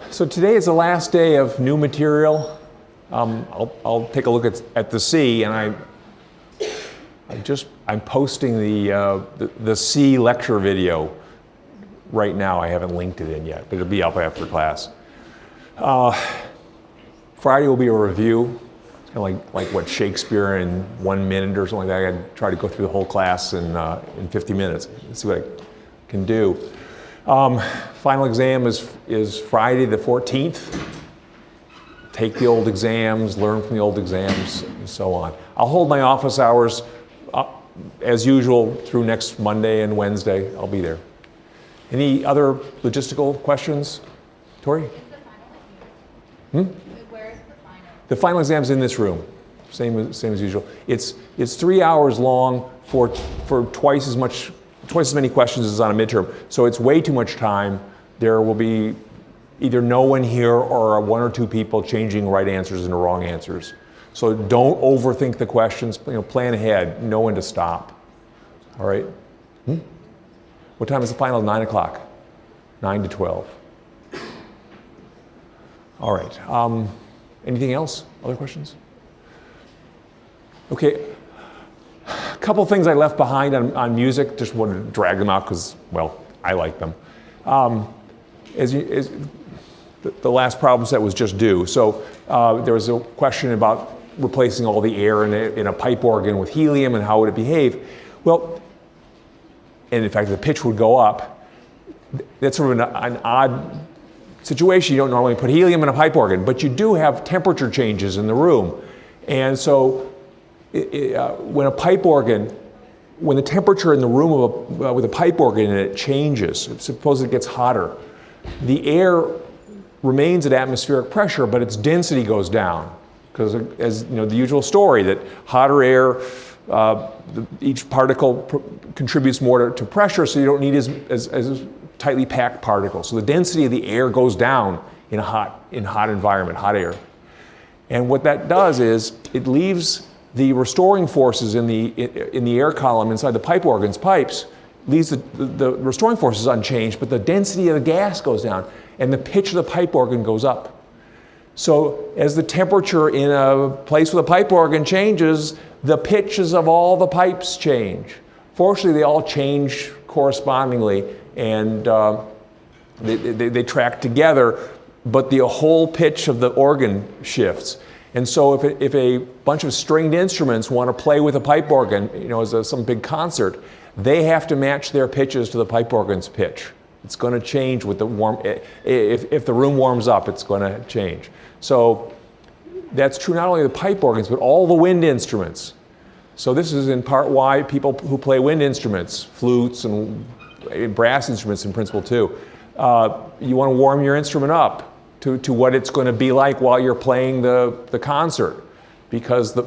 So today is the last day of new material. I'll take a look at the C, and I'm posting the C lecture video right now. I haven't linked it in yet, but it'll be up after class. Friday will be a review. It's kind of like what Shakespeare in 1 minute or something like that. I gotta try to go through the whole class in 50 minutes. Let's see what I can do. Final exam is Friday the 14th. Take the old exams, learn from the old exams, and so on. I'll hold my office hours as usual through next Monday and Wednesday. I'll be there. Any other logistical questions? Tori? Is the final Hmm? Where is the final? The final exam's in this room, same as usual. It's 3 hours long for twice as many questions as on a midterm. So it's way too much time. There will be either no one here or 1 or 2 people changing right answers into wrong answers. So don't overthink the questions. Plan ahead. Know when to stop. All right. What time is the final? 9 o'clock. 9 to 12. All right. Anything else? Other questions? Okay. A couple things I left behind on music. Just wanted to drag them out because, well, I like them. The last problem set was just due. So there was a question about replacing all the air in a pipe organ with helium and how would it behave. Well, and in fact the pitch would go up. That's sort of an odd situation. You don't normally put helium in a pipe organ, but you do have temperature changes in the room. And so when a pipe organ, when the temperature in the room with a pipe organ in it changes, suppose it gets hotter, the air remains at atmospheric pressure, but its density goes down. Because as you know, the usual story that hotter air, each particle contributes more to pressure, so you don't need as tightly packed particles. So the density of the air goes down in a hot environment, hot air. And what that does is it leaves the restoring forces in the air column inside the pipe organ's pipes, leaves the restoring forces unchanged, but the density of the gas goes down and the pitch of the pipe organ goes up. So as the temperature in a place with a pipe organ changes, the pitches of all the pipes change. Fortunately, they all change correspondingly, and they track together, but the whole pitch of the organ shifts. And so if a bunch of stringed instruments want to play with a pipe organ, as some big concert, they have to match their pitches to the pipe organ's pitch. It's going to change with the if the room warms up, it's going to change. So that's true not only of the pipe organs, but all the wind instruments. So this is in part why people who play wind instruments, flutes and brass instruments in principle too, you want to warm your instrument up to what it's going to be like while you're playing the concert, because the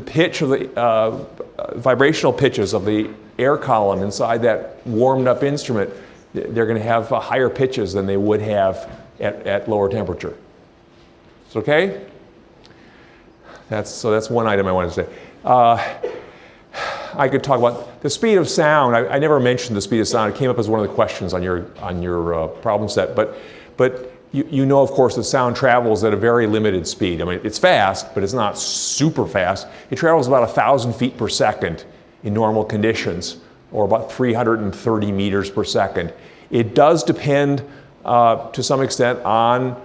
pitch of the vibrational pitches of the air column inside that warmed up instrument, they're going to have higher pitches than they would have at lower temperature. It's okay? So that's one item I wanted to say. I could talk about the speed of sound. I never mentioned the speed of sound. It came up as one of the questions on your problem set, but you know, of course, that sound travels at a very limited speed. I mean, it's fast, but it's not super fast. It travels about 1,000 feet per second in normal conditions, or about 330 meters per second. It does depend to some extent on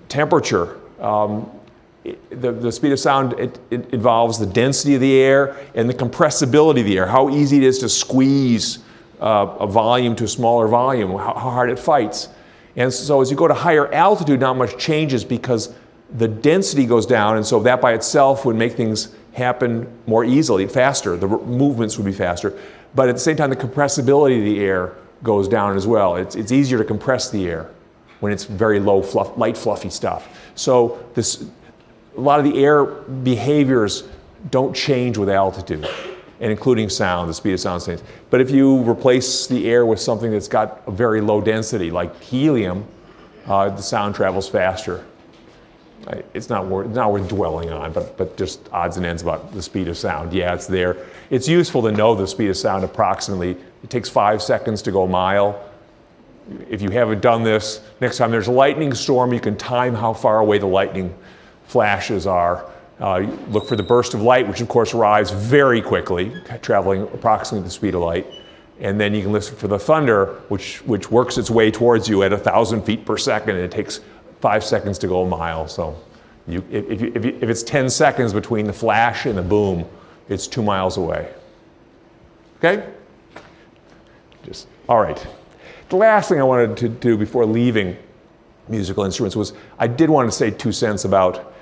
temperature. The speed of sound, it involves the density of the air and the compressibility of the air, how easy it is to squeeze a volume to a smaller volume, how hard it fights. And so as you go to higher altitude, not much changes because the density goes down, and so that by itself would make things happen more easily, faster. The movements would be faster. But at the same time, the compressibility of the air goes down as well. It's easier to compress the air when it's very low, light, fluffy stuff. So a lot of the air behaviors don't change with altitude, and including sound, the speed of sound stays. But if you replace the air with something that's got a very low density, like helium, the sound travels faster. It's not worth dwelling on, but just odds and ends about the speed of sound. Yeah, it's there. It's useful to know the speed of sound approximately. It takes 5 seconds to go a mile. if you haven't done this, next time there's a lightning storm, you can time how far away the lightning flashes are. Look for the burst of light, which of course arrives very quickly, traveling approximately the speed of light. And then you can listen for the thunder, which works its way towards you at 1,000 feet per second, and it takes 5 seconds to go a mile. So if it's 10 seconds between the flash and the boom, it's 2 miles away. Okay? All right. The last thing I wanted to do before leaving musical instruments was I did want to say 2 cents about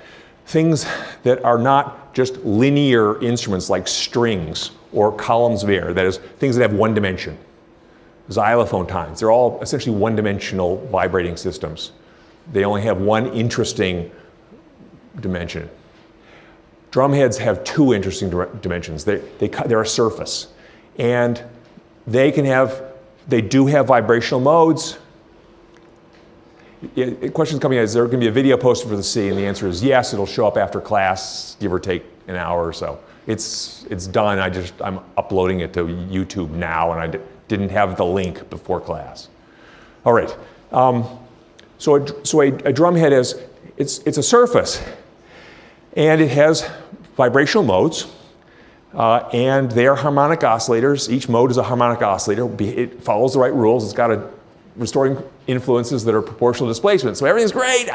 things that are not just linear instruments like strings or columns of air, that is, things that have one dimension. Xylophone tines, they're all essentially one-dimensional vibrating systems. They only have one interesting dimension. Drumheads have 2 interesting dimensions. They're a surface. And they do have vibrational modes. Questions coming out, is there going to be a video posted for the C? And the answer is yes, it'll show up after class, give or take an hour or so. It's done, I'm uploading it to YouTube now, and I didn't have the link before class. All right, so a drum head it's a surface, and it has vibrational modes, and they are harmonic oscillators. Each mode is a harmonic oscillator. It follows the right rules. It's got restoring influences that are proportional to displacement. So everything's great,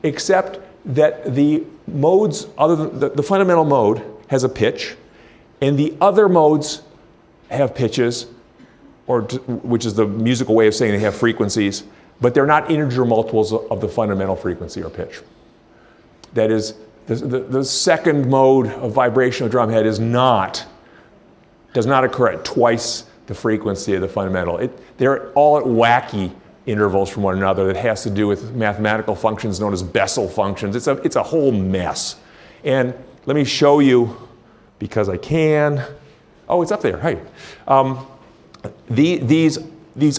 except that the modes, other than the fundamental mode, has a pitch, and the other modes have pitches, which is the musical way of saying they have frequencies, but they're not integer multiples of the fundamental frequency or pitch. That is, the second mode of vibration of drum head does not occur at twice the frequency of the fundamental. They're all at wacky intervals from one another that has to do with mathematical functions known as Bessel functions. It's a whole mess. And let me show you, because I can. Oh, it's up there. Hey. These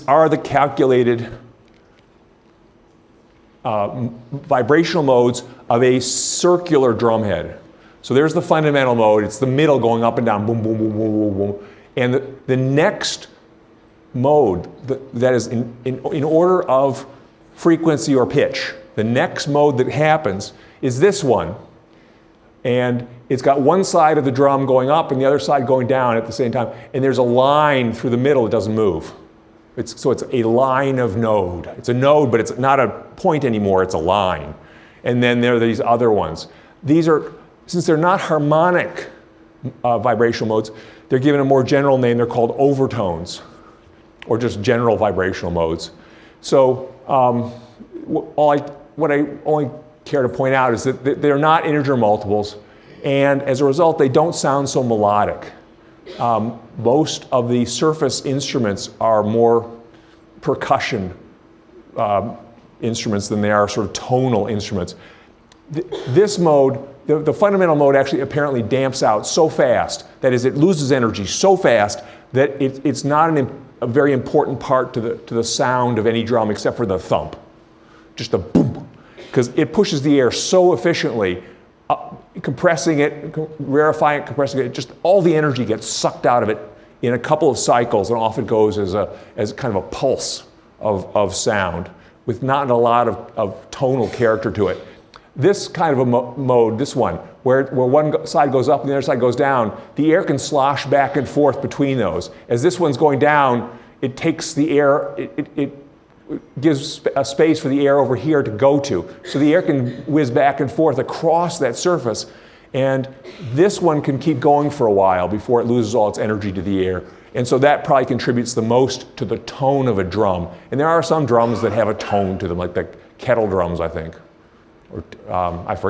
are the calculated vibrational modes of a circular drum head. So there's the fundamental mode. It's the middle going up and down, boom, boom, boom, boom, boom, boom. And the next mode, that is in order of frequency or pitch, the next mode that happens is this one. And it's got one side of the drum going up and the other side going down at the same time. And there's a line through the middle that doesn't move. So it's a line of node. It's a node, but it's not a point anymore, it's a line. And then there are these other ones. These are, since they're not harmonic vibrational modes, they're given a more general name. They're called overtones, or just general vibrational modes. So what I only care to point out is that they're not integer multiples, and as a result, they don't sound so melodic. Most of the surface instruments are more percussion instruments than they are sort of tonal instruments. This mode, the fundamental mode, actually apparently damps out so fast, that is, it loses energy so fast that it's not a very important part to the sound of any drum except for the thump, just the boom, because it pushes the air so efficiently, compressing it, rarefying it, compressing it, just all the energy gets sucked out of it in a couple of cycles, and off it goes as kind of a pulse of sound with not a lot of tonal character to it. This kind of a mode, this one, where one side goes up and the other side goes down, the air can slosh back and forth between those. As this one's going down, it takes the air, it gives a space for the air over here to go to. So the air can whiz back and forth across that surface, and this one can keep going for a while before it loses all its energy to the air. And so that probably contributes the most to the tone of a drum. And there are some drums that have a tone to them, like the kettle drums, I think. Or I've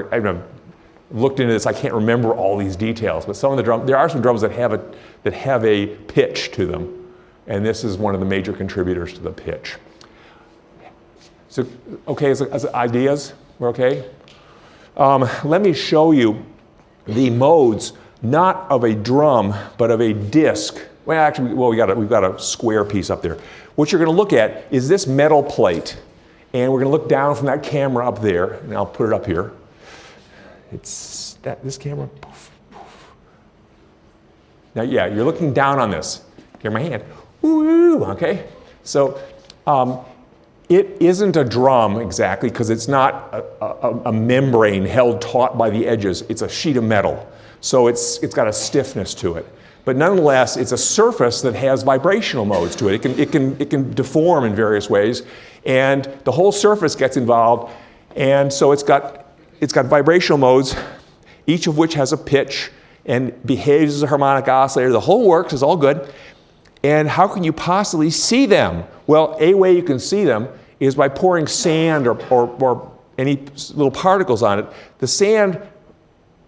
looked into this, I can't remember all these details, but some of the drums, there are some drums that have a pitch to them. And this is one of the major contributors to the pitch. So, okay, as ideas, we're okay? Let me show you the modes, not of a drum, but of a disc. Well, actually, we've got a square piece up there. What you're going to look at is this metal plate. And we're going to look down from that camera up there, and I'll put it up here. It's this camera. Poof, poof. Now, yeah, you're looking down on this. Here's my hand. Woo, okay? So It isn't a drum exactly, because it's not a membrane held taut by the edges. It's a sheet of metal. So it's got a stiffness to it. But nonetheless, it's a surface that has vibrational modes to it. It can deform in various ways, and the whole surface gets involved. And so it's got vibrational modes, each of which has a pitch and behaves as a harmonic oscillator. The whole works, is all good. And how can you possibly see them? Well, a way you can see them is by pouring sand or any little particles on it. The sand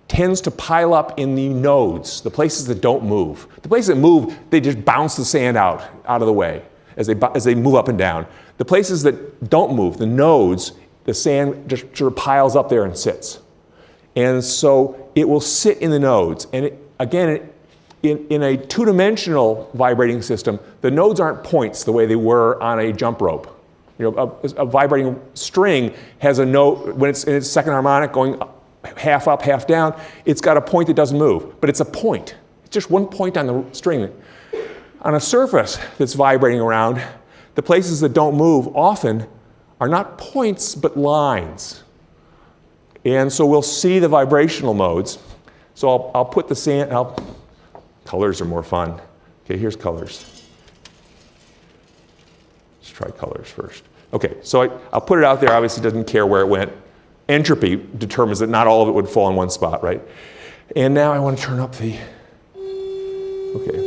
tends to pile up in the nodes, the places that don't move. The places that move, they just bounce the sand out of the way as they move up and down. The places that don't move, the nodes, the sand just sort of piles up there and sits. And so it will sit in the nodes. And in a two-dimensional vibrating system, the nodes aren't points the way they were on a jump rope. You know, a vibrating string has a note, when it's in its second harmonic going half up, half down, it's got a point that doesn't move, but it's a point. It's just one point on the string. On a surface that's vibrating around, the places that don't move often are not points, but lines. And so we'll see the vibrational modes. So I'll put the sand, colors are more fun. Okay, here's colors. Let's try colors first. Okay, so I'll put it out there. Obviously, it doesn't care where it went. Entropy determines that not all of it would fall in one spot, right? And now I want to turn up the, okay.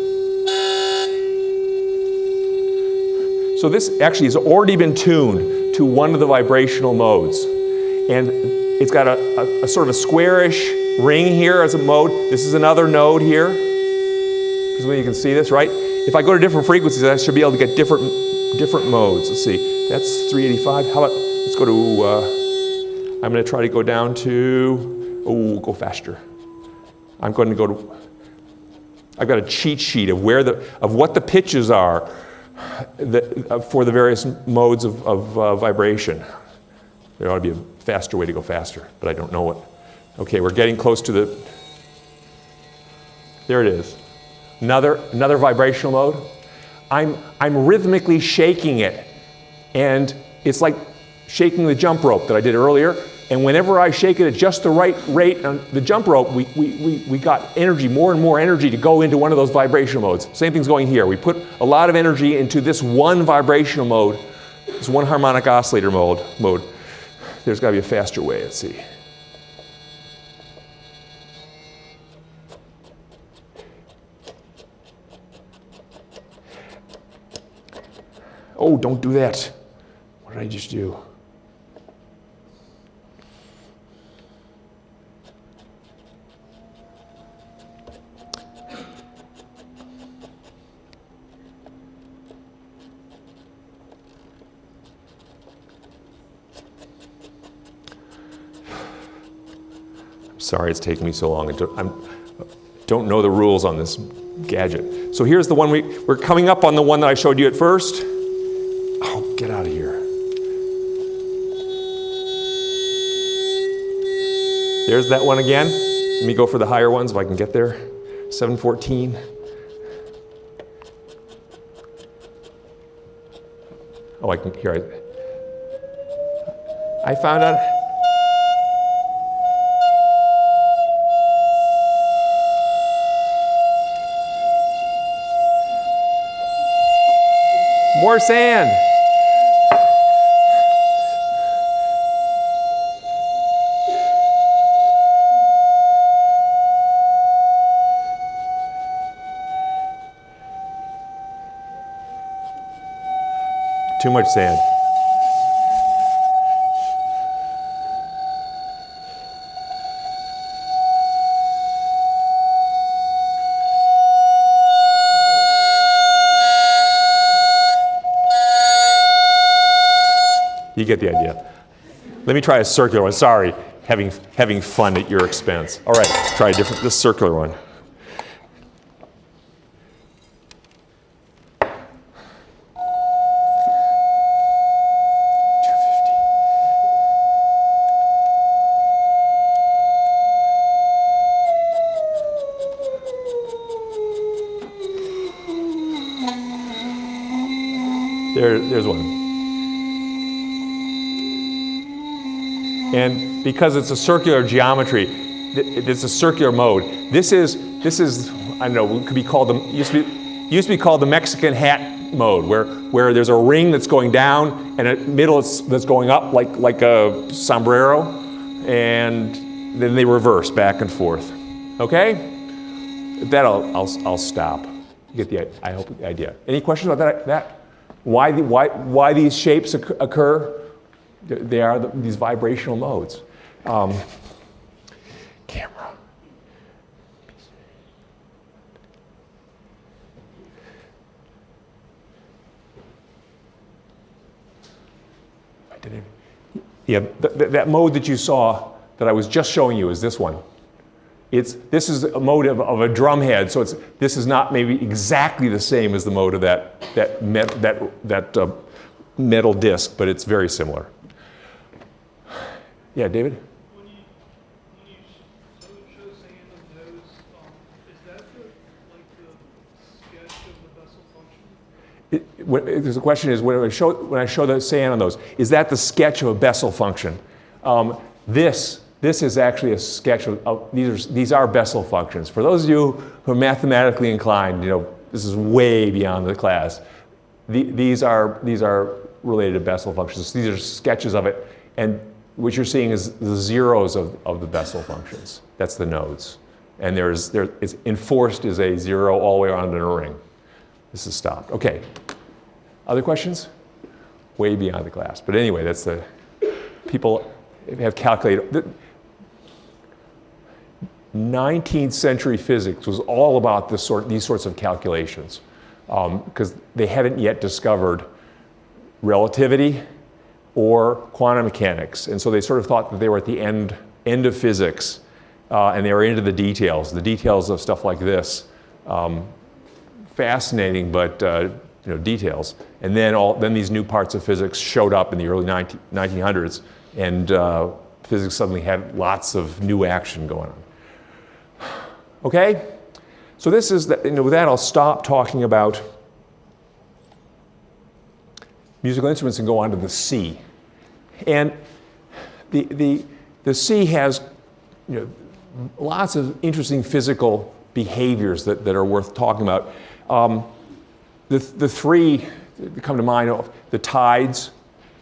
So this actually has already been tuned to one of the vibrational modes. And it's got a sort of a squarish ring here as a mode. This is another node here. Because when you can see this, right? If I go to different frequencies, I should be able to get different modes. Let's see, that's 385. How about, let's go to, I'm going to try to go down to, go faster. I'm going to go to, I've got a cheat sheet of what the pitches are for the various modes of vibration. There ought to be a faster way to go faster, but I don't know it. Okay, we're getting close to the, there it is. Another vibrational mode. I'm rhythmically shaking it, and it's like shaking the jump rope that I did earlier. And whenever I shake it at just the right rate on the jump rope, we got energy, more and more energy to go into one of those vibrational modes. Same thing's going here. We put a lot of energy into this one vibrational mode, this one harmonic oscillator mode. There's got to be a faster way. Let's see. Oh, don't do that. What did I just do? Sorry it's taking me so long. I don't know the rules on this gadget. So here's the one we're coming up on the one that I showed you at first. Oh, get out of here. There's that one again. Let me go for the higher ones if I can get there. 714. Oh, I can hear it. I found out. More sand. Too much sand. You get the idea. Let me try a circular one. Sorry, having fun at your expense. All right, let's try this circular one. There's one. And because it's a circular geometry, it's a circular mode. This is I don't know, it could be called used to be called the Mexican hat mode, where there's a ring that's going down and a middle that's going up like a sombrero, and then they reverse back and forth. Okay? That I'll stop. You get I hope the idea. Any questions about that? Why these shapes occur? They are these vibrational modes. Camera. Yeah, that mode that you saw that I was just showing you is this one. This is a mode of a drum head, so this is not maybe exactly the same as the mode of that metal disc, but it's very similar. Yeah, David? When you show sand and those, is that the sketch of the Bessel function? The question is, when I show the sand on those, is that the sketch of a Bessel function? This is actually a sketch of these are Bessel functions. For those of you who are mathematically inclined, this is way beyond the class. These are related to Bessel functions. These are sketches of it, and what you're seeing is the zeros of the Bessel functions. That's the nodes, and it's enforced as a zero all the way around in a ring. This is stopped. Okay. Other questions? Way beyond the class, but anyway, that's the people have calculated. 19th century physics was all about these sorts of calculations, because they hadn't yet discovered relativity or quantum mechanics, and so they sort of thought that they were at the end of physics, and they were into the details of stuff like this. Fascinating, but details. And then these new parts of physics showed up in the early 1900s, and physics suddenly had lots of new action going on. Okay, so this is with that I'll stop talking about musical instruments and go on to the C. And the C has lots of interesting physical behaviors that are worth talking about. The three that come to mind are the tides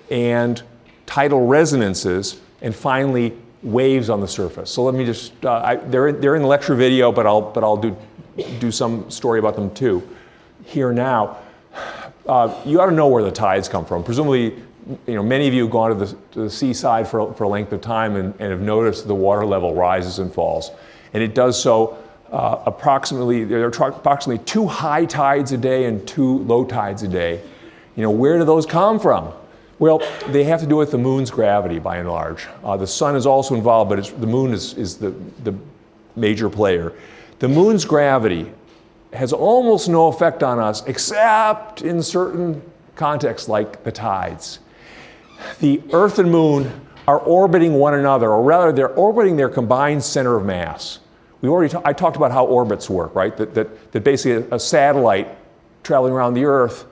and tidal resonances, and finally waves on the surface. So let me just they're in the lecture video, but I'll do some story about them too here now. You ought to know where the tides come from. Presumably, many of you have gone to the seaside for a length of time and have noticed the water level rises and falls, and it does so approximately. There are approximately 2 high tides a day and 2 low tides a day. Where do those come from? Well, they have to do with the moon's gravity, by and large. The sun is also involved, but the moon is the major player. The moon's gravity has almost no effect on us, except in certain contexts like the tides. The Earth and Moon are orbiting one another, or rather they're orbiting their combined center of mass. I talked about how orbits work, right? That basically a satellite traveling around the Earth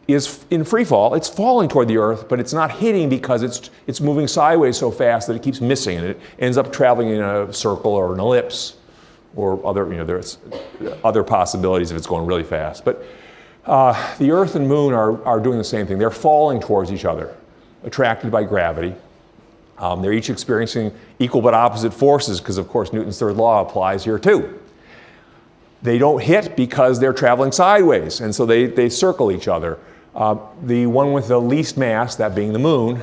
is in free fall. It's falling toward the Earth, but it's not hitting because it's moving sideways so fast that it keeps missing, and it ends up traveling in a circle or an ellipse, or there's other possibilities if it's going really fast. But the Earth and Moon are doing the same thing. They're falling towards each other, attracted by gravity. They're each experiencing equal but opposite forces, because of course Newton's third law applies here too. They don't hit because they're traveling sideways, and so they circle each other. The one with the least mass, that being the Moon,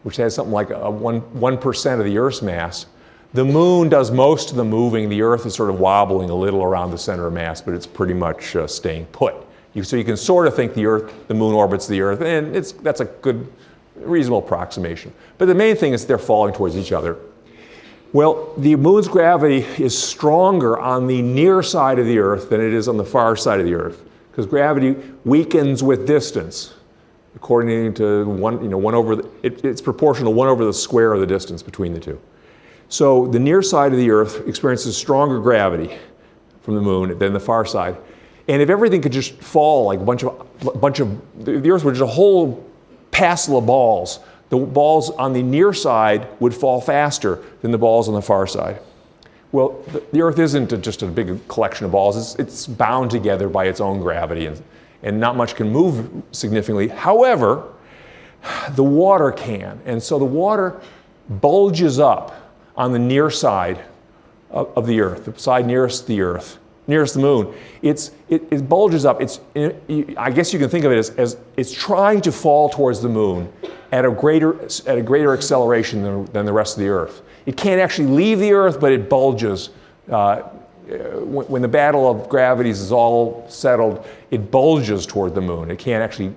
which has something like 1% of the Earth's mass, the Moon does most of the moving. The Earth is sort of wobbling a little around the center of mass, but it's pretty much staying put. So you can sort of think the Moon orbits the Earth, and that's a good, reasonable approximation. But the main thing is they're falling towards each other. Well, the Moon's gravity is stronger on the near side of the Earth than it is on the far side of the Earth, because gravity weakens with distance, according to it's proportional to 1 over the square of the distance between the two. So the near side of the Earth experiences stronger gravity from the Moon than the far side. And if everything could just fall like a bunch of the Earth were just a whole passel of balls, the balls on the near side would fall faster than the balls on the far side. Well, the Earth isn't just a big collection of balls. It's bound together by its own gravity, and not much can move significantly. However, the water can. And so the water bulges up on the near side of the Earth, the side nearest the Earth, nearest the moon. It bulges up. I guess you can think of it as it's trying to fall towards the moon at a greater acceleration than the rest of the Earth. It can't actually leave the Earth, but it bulges. When the battle of gravities is all settled, it bulges toward the moon. It can't actually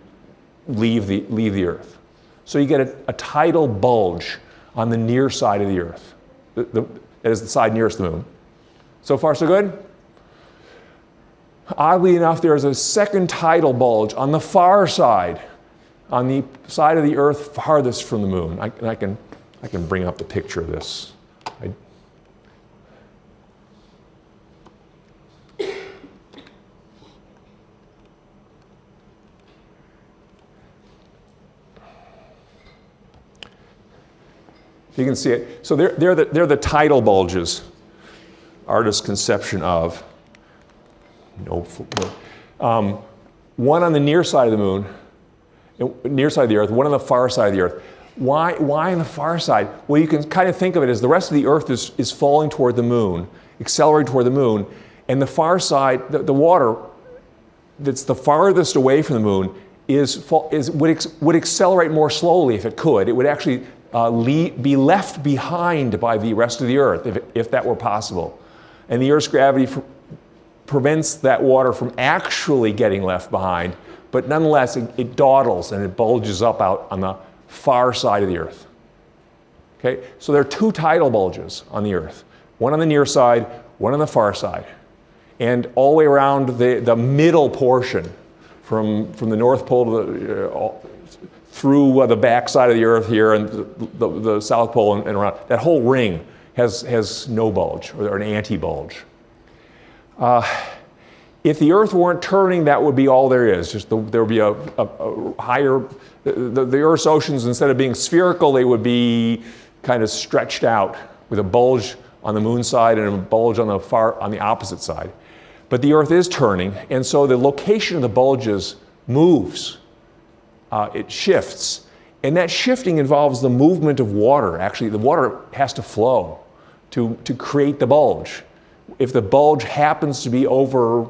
leave the Earth. So you get a tidal bulge on the near side of the Earth. That is the side nearest the moon. So far, so good? Oddly enough, there is a second tidal bulge on the far side, on the side of the Earth farthest from the moon. I can bring up the picture of this. You can see it. So they're the tidal bulges, artist's conception of. One on the near side of the moon, near side of the Earth, one on the far side of the Earth. Why on the far side? Well, you can kind of think of it as the rest of the Earth is falling toward the moon, accelerating toward the moon, and the far side, the water that's the farthest away from the moon would accelerate more slowly if it could. It would actually be left behind by the rest of the Earth if that were possible. And the Earth's gravity prevents that water from actually getting left behind, but nonetheless it dawdles and it bulges up out on the far side of the Earth. Okay, so there are two tidal bulges on the Earth, one on the near side, one on the far side, and all the way around the middle portion, from the North Pole to through the back side of the Earth here and the South Pole and around. That whole ring has no bulge, or an anti-bulge. If the Earth weren't turning, that would be all there is. Just there would be a higher, the Earth's oceans, instead of being spherical, they would be kind of stretched out with a bulge on the moon side and a bulge on the opposite side. But the Earth is turning, and so the location of the bulges moves. It shifts, and that shifting involves the movement of water. Actually, the water has to flow to create the bulge. If the bulge happens to be over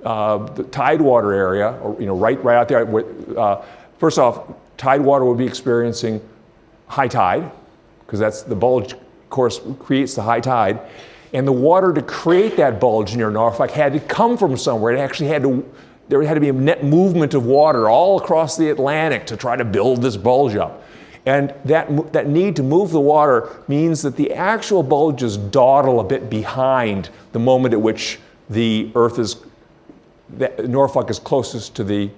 the tidewater area, or right out there, first off, tidewater would be experiencing high tide, because that's the bulge, of course, creates the high tide. And the water to create that bulge near Norfolk had to come from somewhere. It actually there had to be a net movement of water all across the Atlantic to try to build this bulge up. And that need to move the water means that the actual bulges dawdle a bit behind the moment at which the Norfolk is closest to the,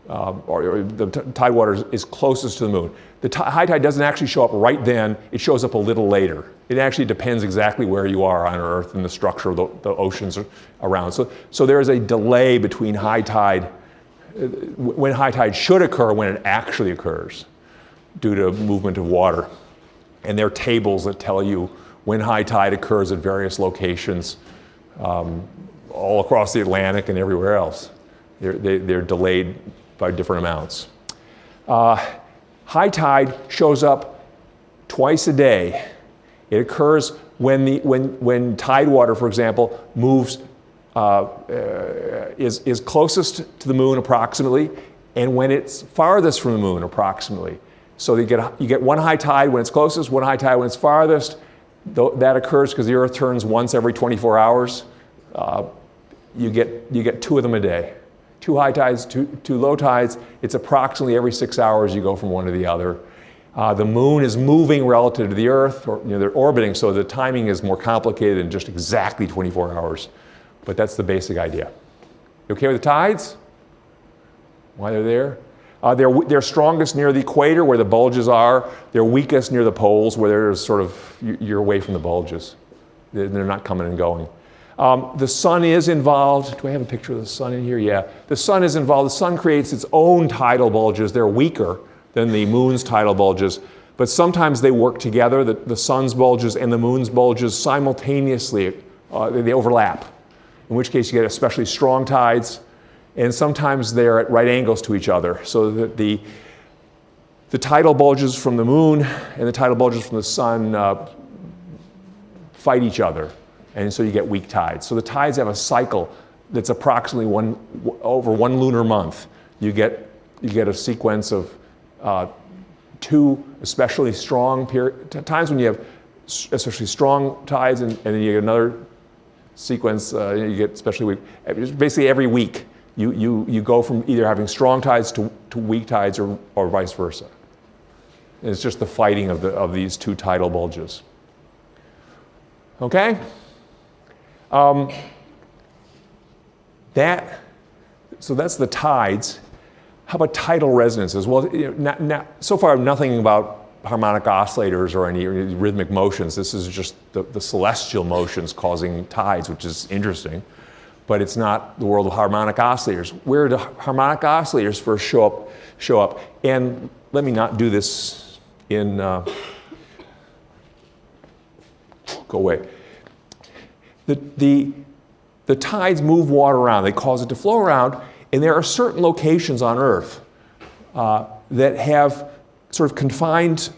or the tidewater is closest to the moon. The high tide doesn't actually show up right then, it shows up a little later. It actually depends exactly where you are on Earth and the structure of the oceans around. So there is a delay between high tide, when high tide should occur, when it actually occurs, due to movement of water. And there are tables that tell you when high tide occurs at various locations all across the Atlantic and everywhere else. They're delayed by different amounts. High tide shows up twice a day. It occurs when tidewater, for example, moves, is closest to the moon approximately, and when it's farthest from the moon approximately. So you get one high tide when it's closest, one high tide when it's farthest. That occurs because the Earth turns once every 24 hours. You get two of them a day. Two high tides, two low tides. It's approximately every 6 hours you go from one to the other. The moon is moving relative to the Earth, or they're orbiting, so the timing is more complicated than just exactly 24 hours. But that's the basic idea. You okay with the tides? Why they're there? They're strongest near the equator, where the bulges are. They're weakest near the poles, where there's sort of, you're away from the bulges. They're not coming and going. The sun is involved. Do I have a picture of the sun in here? Yeah. The sun is involved. The sun creates its own tidal bulges. They're weaker than the moon's tidal bulges, but sometimes they work together, the sun's bulges and the moon's bulges simultaneously, they overlap, in which case you get especially strong tides, and sometimes they're at right angles to each other, so that the tidal bulges from the moon and the tidal bulges from the sun fight each other, and so you get weak tides. So the tides have a cycle that's approximately over one lunar month. You get a sequence of 2 especially strong times when you have especially strong tides, and then you get another sequence, you get especially weak. Basically every week you go from either having strong tides to weak tides or vice versa. And it's just the fighting of these 2 tidal bulges. Okay? So that's the tides. How about tidal resonances? Well, so far nothing about harmonic oscillators or any rhythmic motions. This is just the celestial motions causing tides, which is interesting. But it's not the world of harmonic oscillators. Where do harmonic oscillators first show up? And let me not do this in, go away. The tides move water around. They cause it to flow around. And there are certain locations on Earth that have sort of confined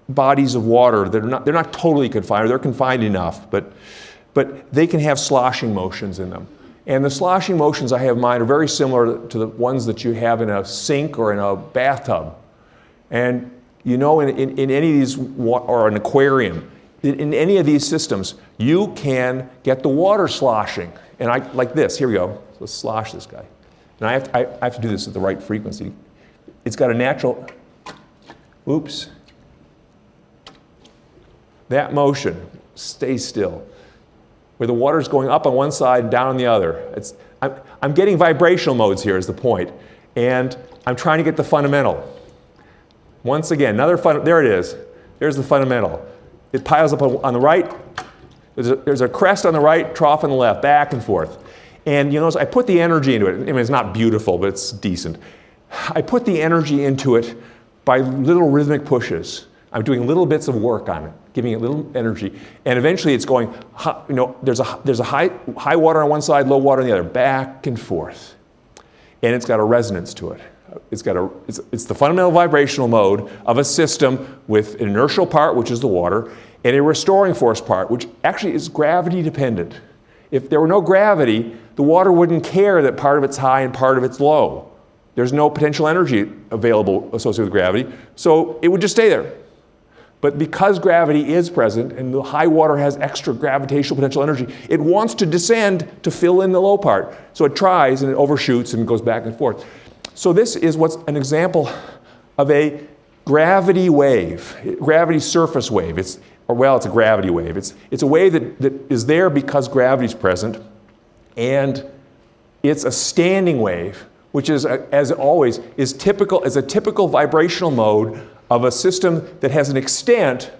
bodies of water. They're not totally confined, or they're confined enough, but they can have sloshing motions in them. And the sloshing motions I have in mind are very similar to the ones that you have in a sink or in a bathtub. And you know, in any of these, or an aquarium, in any of these systems, you can get the water sloshing. And like this, here we go. Let's slosh this guy. And I have to do this at the right frequency. It's got a natural, oops. That motion, stay still. Where the water's going up on one side and down on the other. I'm getting vibrational modes here is the point. And I'm trying to get the fundamental. Once again, there it is. There's the fundamental. It piles up on the right. There's a crest on the right, trough on the left, back and forth. And you notice I put the energy into it. I mean, it's not beautiful, but it's decent. I put the energy into it by little rhythmic pushes. I'm doing little bits of work on it, giving it little energy. And eventually it's going, you know, there's a high water on one side, low water on the other, back and forth. And it's got a resonance to it. It's the fundamental vibrational mode of a system with an inertial part, which is the water, and a restoring force part, which actually is gravity dependent. If there were no gravity, the water wouldn't care that part of it's high and part of it's low. There's no potential energy available associated with gravity, so it would just stay there. But because gravity is present and the high water has extra gravitational potential energy, it wants to descend to fill in the low part. So it tries and it overshoots and goes back and forth. So this is what's an example of a gravity wave, gravity surface wave. It's a gravity wave. It's a wave that is there because gravity is present, and it's a standing wave, which is, as always, is a typical vibrational mode of a system that has an extent.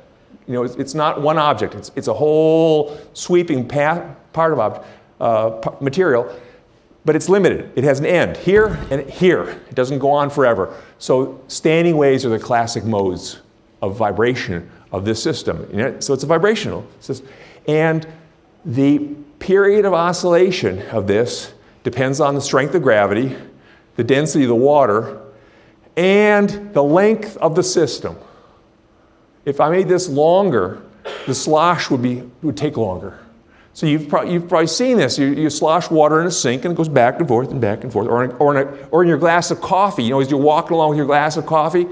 You know, it's not one object. It's a whole sweeping part of material. But it's limited. It has an end here and here. It doesn't go on forever. So standing waves are the classic modes of vibration of this system. So it's a vibrational system. And the period of oscillation of this depends on the strength of gravity, the density of the water, and the length of the system. If I made this longer, the slosh would take longer. So you've probably seen this. You slosh water in a sink and it goes back and forth and back and forth. Or in your glass of coffee, you know, as you're walking along with your glass of coffee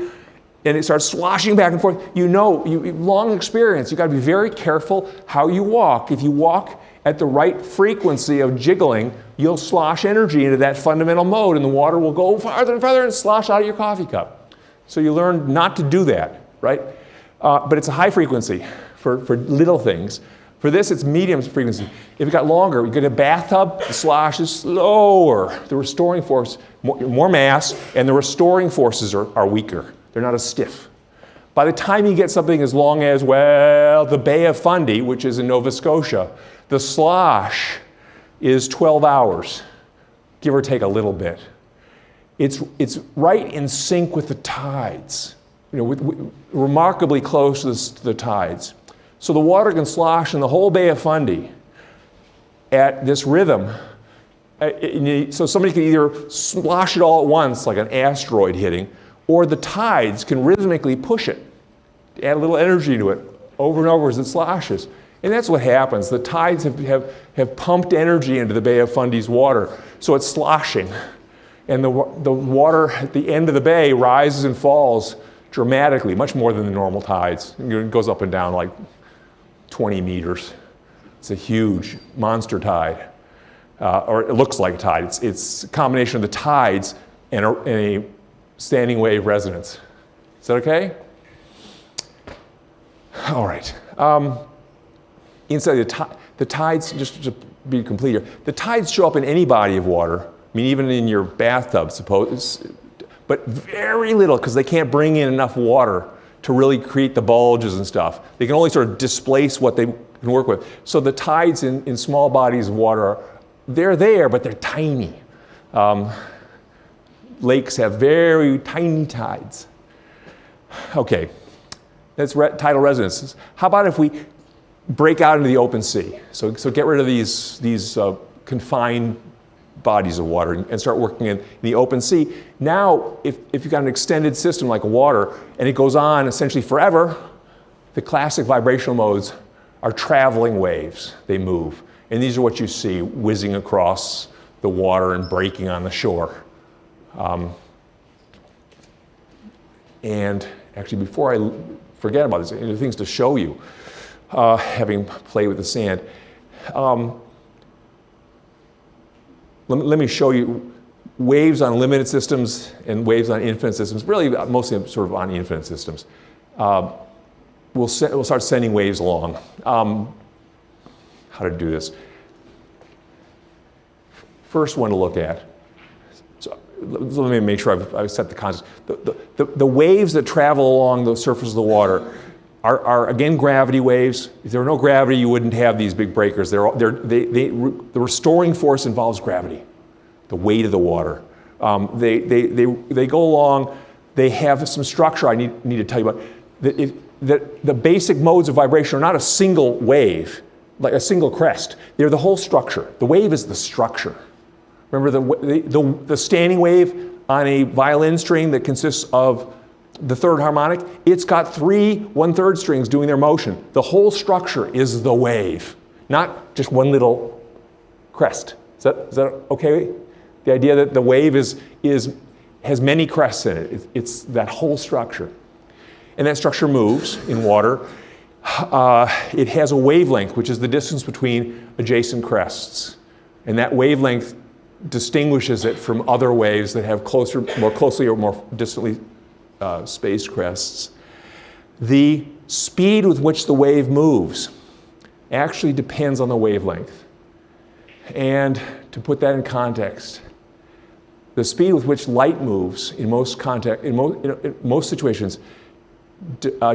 and it starts sloshing back and forth, you know, long experience, you've got to be very careful how you walk. If you walk at the right frequency of jiggling, you'll slosh energy into that fundamental mode and the water will go farther and farther and slosh out of your coffee cup. So you learn not to do that, right? But it's a high frequency for little things. For this, it's medium frequency. If it got longer, you get a bathtub, the slosh is slower. The restoring force, more mass, and the restoring forces are weaker. They're not as stiff. By the time you get something as long as, well, the Bay of Fundy, which is in Nova Scotia, the slosh is 12 hours, give or take a little bit. It's right in sync with the tides. remarkably close to the tides. So the water can slosh in the whole Bay of Fundy at this rhythm. So somebody can either slosh it all at once, like an asteroid hitting, or the tides can rhythmically push it, add a little energy to it over and over as it sloshes. And that's what happens. The tides have pumped energy into the Bay of Fundy's water, so it's sloshing. And the water at the end of the bay rises and falls dramatically, much more than the normal tides. It goes up and down like 20 meters. It's a huge monster tide, or it looks like a tide. It's a combination of the tides and a standing wave resonance. Is that okay? All right. Inside the tides, just to be complete here, the tides show up in any body of water. I mean, even in your bathtub, suppose, but very little, because they can't bring in enough water to really create the bulges and stuff. They can only sort of displace what they can work with. So the tides in small bodies of water, they're there, but they're tiny. Lakes have very tiny tides. Okay, that's tidal resonances. How about if we break out into the open sea? So get rid of these confined bodies of water and start working in the open sea. Now, if you've got an extended system like water and it goes on essentially forever, the classic vibrational modes are traveling waves. They move. And these are what you see whizzing across the water and breaking on the shore. And actually, before I forget about this, there are things to show you, having played with the sand. Let me show you waves on limited systems and waves on infinite systems, really mostly sort of on infinite systems. We'll start sending waves along. How to do this. First one to look at. So let me make sure I've set the context. The waves that travel along the surface of the water are again gravity waves. If there were no gravity, you wouldn't have these big breakers. The restoring force involves gravity, the weight of the water. They go along. They have some structure I need to tell you about. The basic modes of vibration are not a single wave, like a single crest. They're the whole structure. The wave is the structure. Remember the standing wave on a violin string that consists of the third harmonic? It's got 3 1/3 strings doing their motion. The whole structure is the wave, not just one little crest. Is that okay? The idea that the wave has many crests in it. It's that whole structure. And that structure moves in water. It has a wavelength, which is the distance between adjacent crests. And that wavelength distinguishes it from other waves that have more closely or more distantly spaced crests. The speed with which the wave moves actually depends on the wavelength. And to put that in context, the speed with which light moves in most situations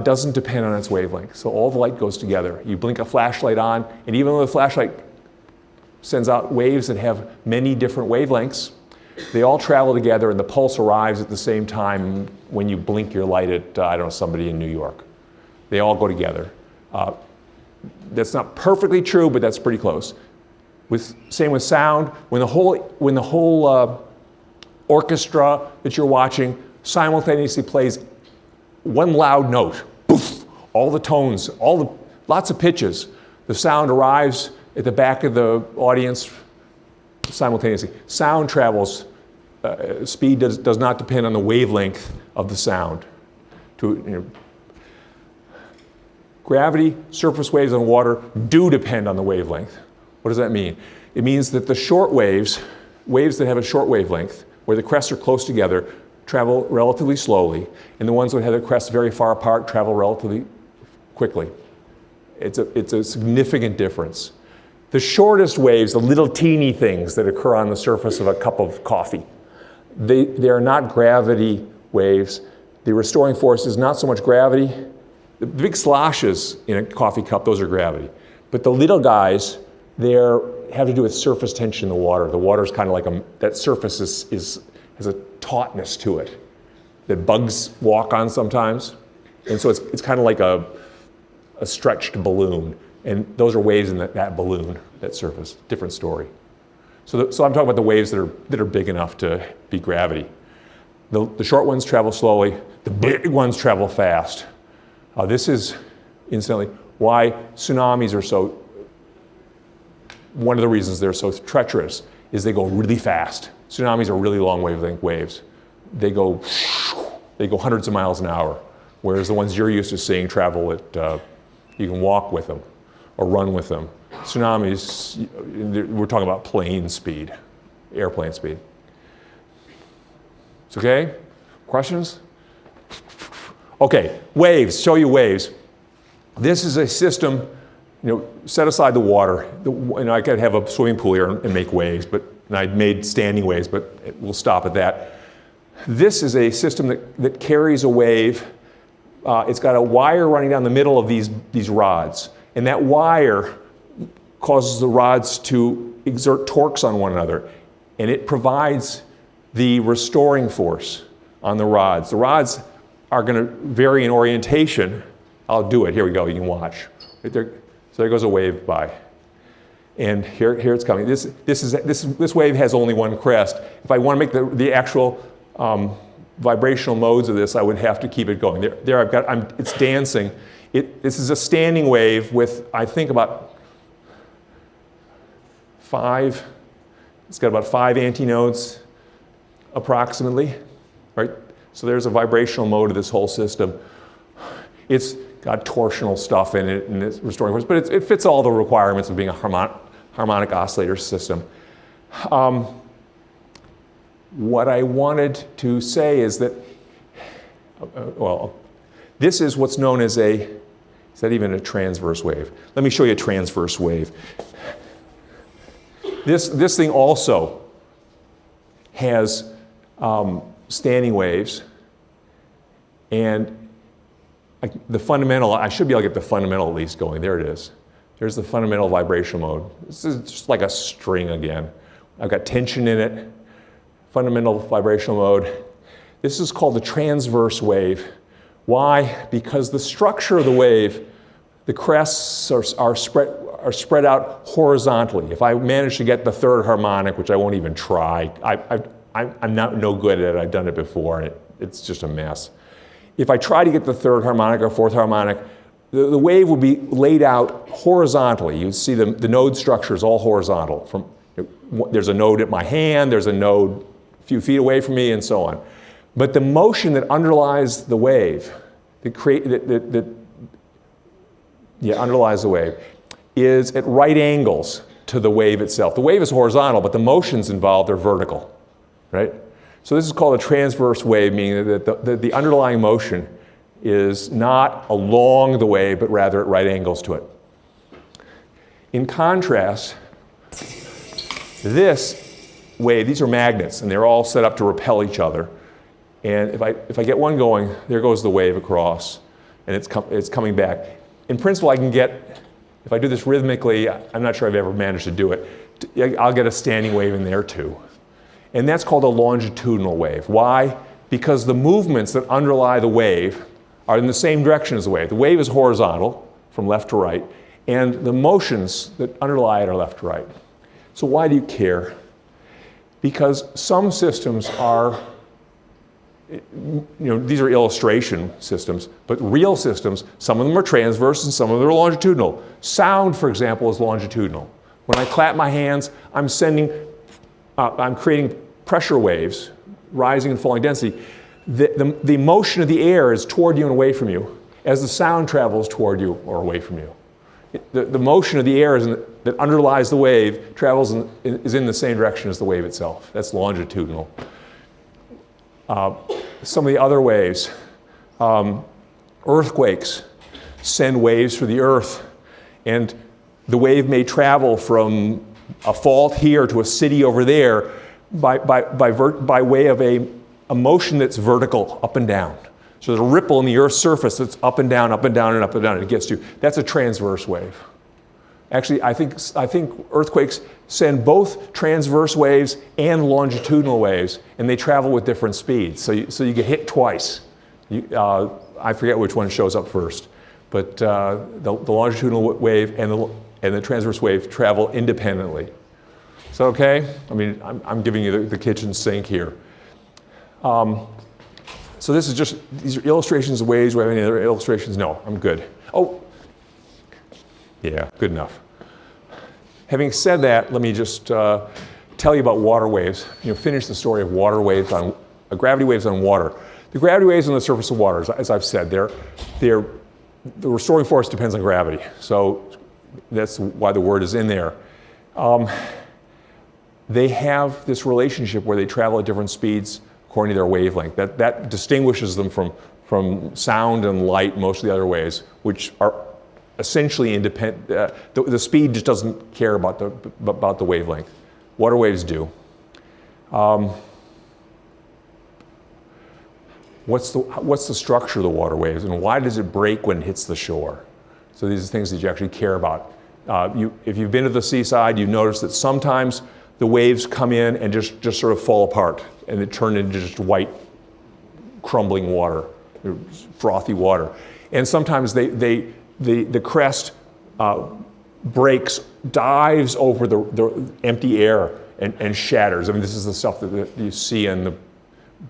doesn't depend on its wavelength. So all the light goes together. You blink a flashlight on, and even though the flashlight sends out waves that have many different wavelengths, they all travel together, and the pulse arrives at the same time when you blink your light at, I don't know, somebody in New York. They all go together. That's not perfectly true, but that's pretty close. Same with sound. When the whole orchestra that you're watching simultaneously plays one loud note, poof, all the tones, lots of pitches, the sound arrives at the back of the audience simultaneously. Sound travels, speed does not depend on the wavelength of the sound. Gravity, surface waves on water do depend on the wavelength. What does that mean? It means that the short waves that have a short wavelength, where the crests are close together, travel relatively slowly, and the ones that have their crests very far apart travel relatively quickly. It's a significant difference. The shortest waves, the little teeny things that occur on the surface of a cup of coffee, they are not gravity waves. The restoring force is not so much gravity. The big sloshes in a coffee cup, those are gravity. But the little guys, they have to do with surface tension in the water. The water is kind of like that surface has a tautness to it. that bugs walk on sometimes. And so it's kind of like a stretched balloon. And those are waves in that balloon, that surface. Different story. So I'm talking about the waves that are big enough to be gravity. The short ones travel slowly. The big ones travel fast. This is, incidentally, why tsunamis are so, one of the reasons they're so treacherous is they go really fast. Tsunamis are really long wavelength waves. They go hundreds of miles an hour, whereas the ones you're used to seeing travel at, you can walk with them or run with them. Tsunamis, we're talking about plane speed, airplane speed. It's okay? Questions? Okay, waves, show you waves. This is a system, set aside the water. I could have a swimming pool here and make waves, and I made standing waves, but we'll stop at that. This is a system that carries a wave. It's got a wire running down the middle of these rods, and that wire causes the rods to exert torques on one another, and it provides the restoring force on the rods. The rods are going to vary in orientation. I'll do it. Here we go. You can watch. Right there. So there goes a wave by, and here it's coming. This wave has only one crest. If I want to make the actual vibrational modes of this, I would have to keep it going. There it's dancing. This is a standing wave with, I think, about 5. It's got about 5 antinodes, approximately, right? So there's a vibrational mode of this whole system. It's got torsional stuff in it and it's restoring force, but it fits all the requirements of being a harmonic oscillator system. What I wanted to say is that, this is what's known as is that even a transverse wave? Let me show you a transverse wave. This thing also has standing waves, and the fundamental, I should be able to get the fundamental at least going. There it is. There's the fundamental vibrational mode. This is just like a string again. I've got tension in it, fundamental vibrational mode. This is called the transverse wave. Why? Because the structure of the wave, the crests are spread out horizontally. If I manage to get the third harmonic, which I won't even try, I'm not no good at it. I've done it before, and it's just a mess. If I try to get the third harmonic or fourth harmonic, the wave will be laid out horizontally. You see the node structure is all horizontal. There's a node at my hand, there's a node a few feet away from me, and so on. But the motion that underlies the wave, underlies the wave, is at right angles to the wave itself. The wave is horizontal, but the motions involved are vertical, right? So this is called a transverse wave, meaning that the underlying motion is not along the wave, but rather at right angles to it. In contrast, this wave, these are magnets, and they're all set up to repel each other. And if I get one going, there goes the wave across, and it's coming back. In principle, I can get, if I do this rhythmically, I'm not sure I've ever managed to do it, I'll get a standing wave in there too. And that's called a longitudinal wave. Why? Because the movements that underlie the wave are in the same direction as the wave. The wave is horizontal, from left to right, and the motions that underlie it are left to right. So why do you care? Because some systems are, these are illustration systems, but real systems, some of them are transverse and some of them are longitudinal. Sound, for example, is longitudinal. When I clap my hands, I'm creating pressure waves, rising and falling density. The motion of the air is toward you and away from you as the sound travels toward you or away from you. The motion of the air that underlies the wave is in the same direction as the wave itself. That's longitudinal. Some of the other waves, earthquakes send waves through the earth, and the wave may travel from a fault here to a city over there by way of a motion that's vertical, up and down. So there's a ripple in the Earth's surface that's up and down, and up and down, and up and down, and it gets to. That's a transverse wave. Actually, I think earthquakes send both transverse waves and longitudinal waves, and they travel with different speeds. So you get hit twice. I forget which one shows up first, but the longitudinal wave and the transverse wave travel independently. Is that okay? I mean, I'm giving you the kitchen sink here. So this is just, these are illustrations of waves. Do we have any other illustrations? No, I'm good. Oh, yeah, good enough. Having said that, let me just tell you about water waves. Finish the story of water waves on gravity waves on water. The gravity waves on the surface of water, as I've said, the restoring force depends on gravity. So that's why the word is in there. They have this relationship where they travel at different speeds according to their wavelength. That distinguishes them from sound and light, most of the other waves, which are essentially independent. The speed just doesn't care about the wavelength. Water waves do. What's the structure of the water waves, and why does it break when it hits the shore? So these are things that you actually care about. If you've been to the seaside, you notice that sometimes the waves come in and just sort of fall apart, and they turn into just white, crumbling water, frothy water. And sometimes the crest breaks, dives over the empty air and shatters. I mean, this is the stuff that you see in the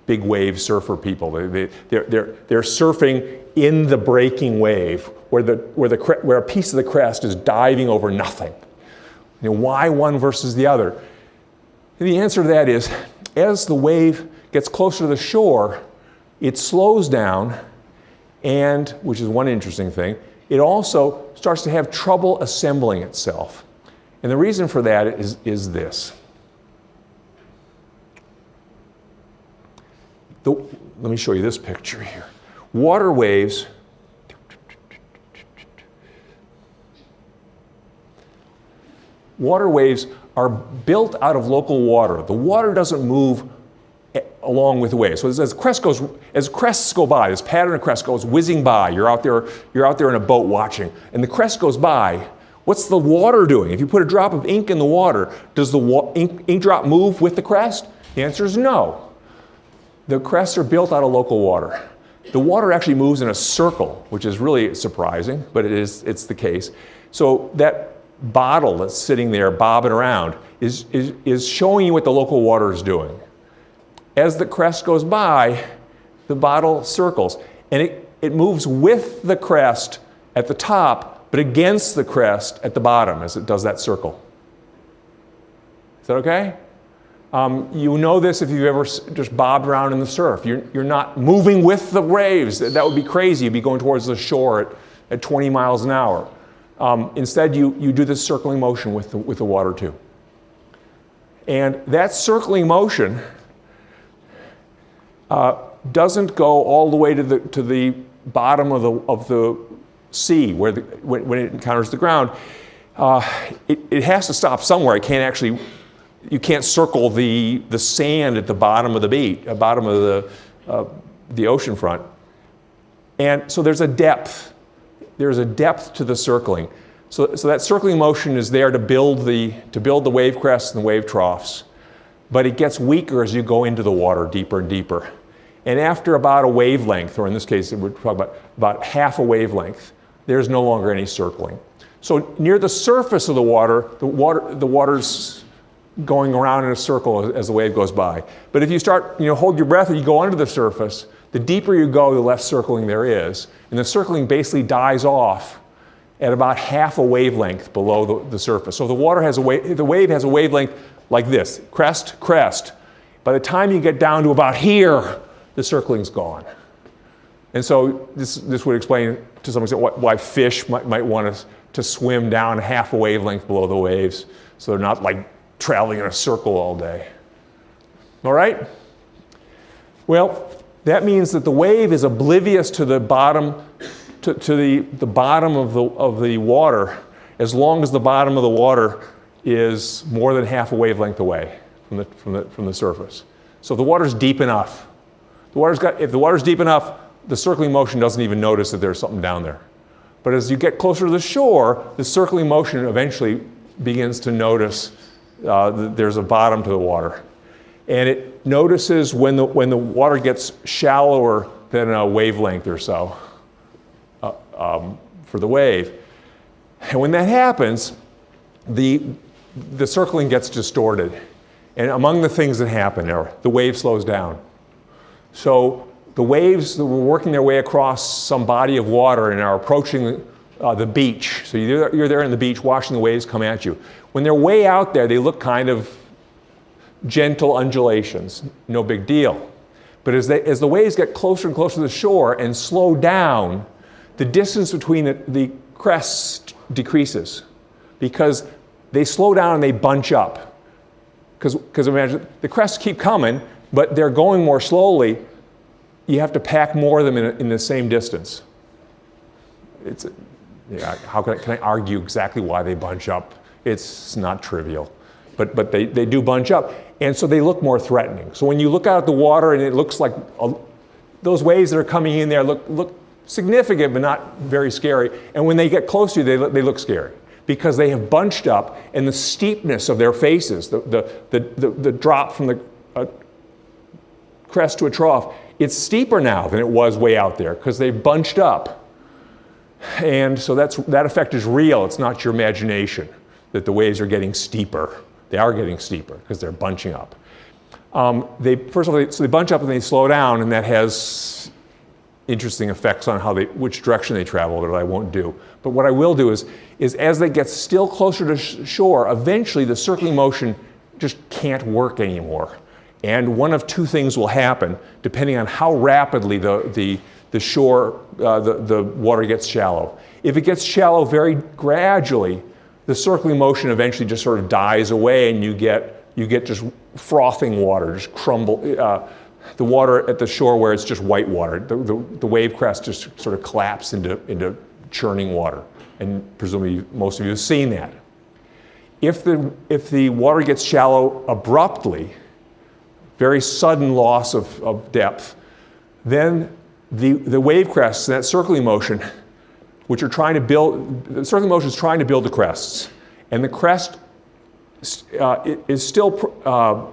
big wave surfer people. They're surfing in the breaking wave where a piece of the crest is diving over nothing. Why one versus the other? And the answer to that is, as the wave gets closer to the shore, it slows down, and, which is one interesting thing, it also starts to have trouble assembling itself. And the reason for that is this. Let me show you this picture here. Water waves are built out of local water. The water doesn't move along with the waves. So as crests go by, this pattern of crests goes whizzing by. You're out there in a boat watching, and the crest goes by. What's the water doing? If you put a drop of ink in the water, does the ink drop move with the crest? The answer is no. The crests are built out of local water. The water actually moves in a circle, which is really surprising, but it's the case. So that bottle that's sitting there bobbing around is showing you what the local water is doing. As the crest goes by, the bottle circles, and it moves with the crest at the top, but against the crest at the bottom as it does that circle. Is that okay? You know this if you've ever just bobbed around in the surf. You're not moving with the waves. That would be crazy. You'd be going towards the shore at 20 miles an hour. Instead, you do this circling motion with the water too. And that circling motion doesn't go all the way to the bottom of the sea when it encounters the ground. It has to stop somewhere. You can't circle the sand at the bottom of the beach, bottom of the ocean front. And so there's a depth. There's a depth to the circling. So that circling motion is there to build the wave crests and wave troughs. But it gets weaker as you go into the water deeper and deeper. And after about a wavelength, or in this case, we're talking about half a wavelength, there's no longer any circling. So near the surface of the water's going around in a circle as the wave goes by. But if you start, hold your breath and you go under the surface, the deeper you go, the less circling there is. And the circling basically dies off at about half a wavelength below the surface. So the wave has a wavelength like this, crest, crest. By the time you get down to about here, the circling's gone. And so this would explain to some extent why fish might want to swim down half a wavelength below the waves, so they're not like traveling in a circle all day. All right? Well, that means that the wave is oblivious to the bottom, to the bottom of the water, as long as the bottom of the water is more than half a wavelength away from the surface. So if the water's deep enough, if the water's deep enough, the circling motion doesn't even notice that there's something down there. But as you get closer to the shore, the circling motion eventually begins to notice that there's a bottom to the water. And it notices when the water gets shallower than a wavelength or so for the wave. And when that happens, the circling gets distorted. And among the things that happen are the wave slows down. So the waves that were working their way across some body of water and are approaching the beach. So you're there on the beach watching the waves come at you. When they're way out there, they look kind of gentle undulations, no big deal. But as the waves get closer and closer to the shore and slow down, the distance between the crests decreases because they slow down and they bunch up. Because imagine, the crests keep coming, but they're going more slowly. You have to pack more of them in the same distance. How can I argue exactly why they bunch up? It's not trivial. But they do bunch up. And so they look more threatening. So when you look out at the water and it looks like those waves that are coming in there look significant but not very scary. And when they get close to you, they look scary because they have bunched up and the steepness of their faces, the drop from the crest to a trough, it's steeper now than it was way out there because they've bunched up. And so that effect is real. It's not your imagination that the waves are getting steeper. They are getting steeper because they're bunching up. First of all, so they bunch up and they slow down, and that has interesting effects on which direction they travel, that I won't do. But what I will do is as they get still closer to shore, eventually the circling motion just can't work anymore. And one of two things will happen, depending on how rapidly the water gets shallow. If it gets shallow very gradually, the circling motion eventually just sort of dies away, and you get just frothing water, just crumble. The water at the shore where it's just white water, the wave crest just sort of collapse into churning water, and presumably most of you have seen that. If the water gets shallow abruptly, very sudden loss of depth, then the wave crests, that circling motion, which are trying to build, the circling motion is trying to build the crests. And the crest is still,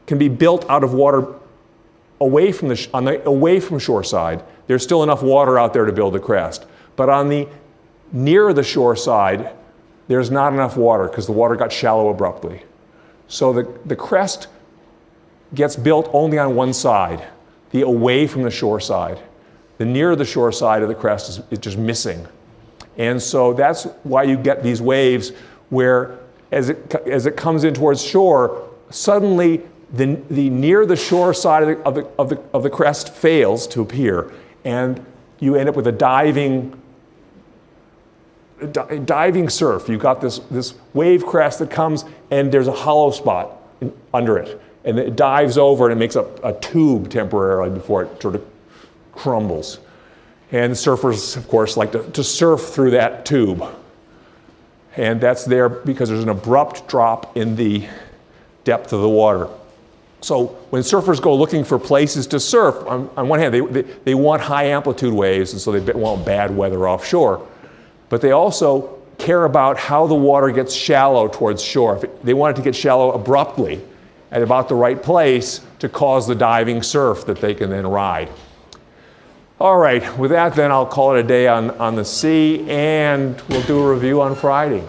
can be built out of water away from shore side. There's still enough water out there to build the crest. But on the near the shore side, there's not enough water because the water got shallow abruptly. So the crest gets built only on one side, the away from the shore side. The near the shore side of the crest is just missing. And so that's why you get these waves where as it comes in towards shore, suddenly the near the shore side of the crest fails to appear, and you end up with a diving surf. You've got this wave crest that comes and there's a hollow spot under it, and it dives over and it makes a tube temporarily before it sort of crumbles. And surfers, of course, like to surf through that tube. And that's there because there's an abrupt drop in the depth of the water. So when surfers go looking for places to surf, on one hand, they want high amplitude waves, and so they want bad weather offshore. But they also care about how the water gets shallow towards shore. If they want it to get shallow abruptly at about the right place to cause the diving surf that they can then ride. All right, with that then I'll call it a day on the sea, and we'll do a review on Friday.